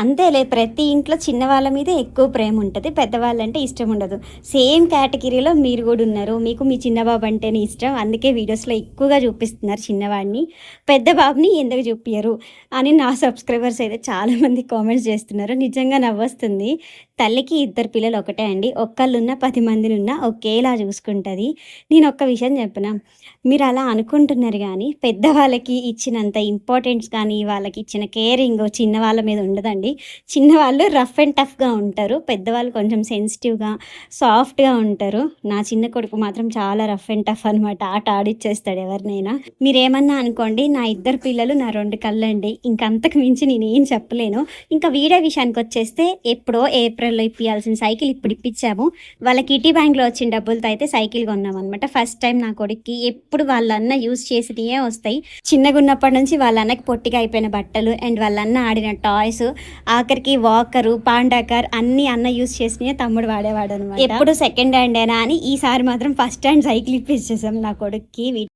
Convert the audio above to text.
అంతేలే ప్రతి ఇంట్లో చిన్నవాళ్ళ మీదే ఎక్కువ ప్రేమ ఉంటది. పెద్దవాళ్ళంటే ఇష్టం ఉండదు. సేమ్ కేటగిరీలో మీరు గూడా ఉన్నారు. మీకు మీ చిన్న బాబు అంటేనే ఇష్టం. అందుకే వీడియోస్‌లో ఎక్కువగా చూపిస్తున్నారు చిన్నవాడిని. పెద్ద బాబుని ఎందుకు చూపియరు అని నా సబ్స్క్రైబర్స్ అయితే చాలామంది కామెంట్స్ చేస్తున్నారు. నిజంగా నవ్వొస్తుంది. తల్లికి ఇద్దరు పిల్లలు ఒకటే అండి. ఒక్కళ్ళున్నా 10 మందినున్నా ఒకేలా చూసుకుంటది. నేనొక్క విషయం చెప్పనా? మీరలా అనుకుంటున్నారు గానీ, పెద్దవాళ్ళకి ఇచ్చినంత ఇంపార్టెన్స్ కానీ, వాళ్ళకిచ్చిన కేరింగు చిన్నవాళ్ళ మీద ఉండదండి. చిన్నవాళ్ళు రఫ్ అండ్ టఫ్‌గా ఉంటారు. పెద్దవాళ్ళు కొంచెం సెన్సిటివ్‌గా, సాఫ్ట్‌గా ఉంటారు. నా చిన్న కొడుకు మాత్రం చాలా రఫ్ అండ్ టఫ్ అనమాట. ఆట ఆడిచ్చేస్తాడు ఎవరినైనా. మీరేమన్నా అనుకోండి, నా ఇద్దరు పిల్లలు నా 2 కళ్ళండి. ఇంక అంతకు మించి నేనేం చెప్పలేను. ఇంకా వీడియో విషయానికొచ్చేస్తే ఎప్పుడో ఏప్రిల్‌లో ఇప్పియాల్సిన సైకిల్ ఇప్పుడు ఇప్పిచ్చాము. వాళ్ళ కిటీ బ్యాంక్‌లో వచ్చిన డబ్బులతో అయితే సైకిల్ కొన్నామనమాట. ఫస్ట్ టైం నా కొడుక్కి. ఎప్పుడు వాళ్ళ అన్న యూజ్ చేసినయే వస్తాయి. చిన్నగున్నప్పటి నుంచి వాళ్ళ అన్నకి పొట్టిగా అయిపోయిన బట్టలు అండ్ వాళ్ళ అన్న ఆడిన టాయ్స్, ఆఖరికి వాకరు, పాండా కార్ అన్నీ అన్న యూజ్ చేసినయే తమ్ముడు వాడేవాడనమాట. ఎప్పుడు సెకండ్ హ్యాండేనా అని ఈసారి మాత్రం ఫస్ట్ హ్యాండ్ సైకిల్ ఇప్పించేసాం నా కొడుక్కి.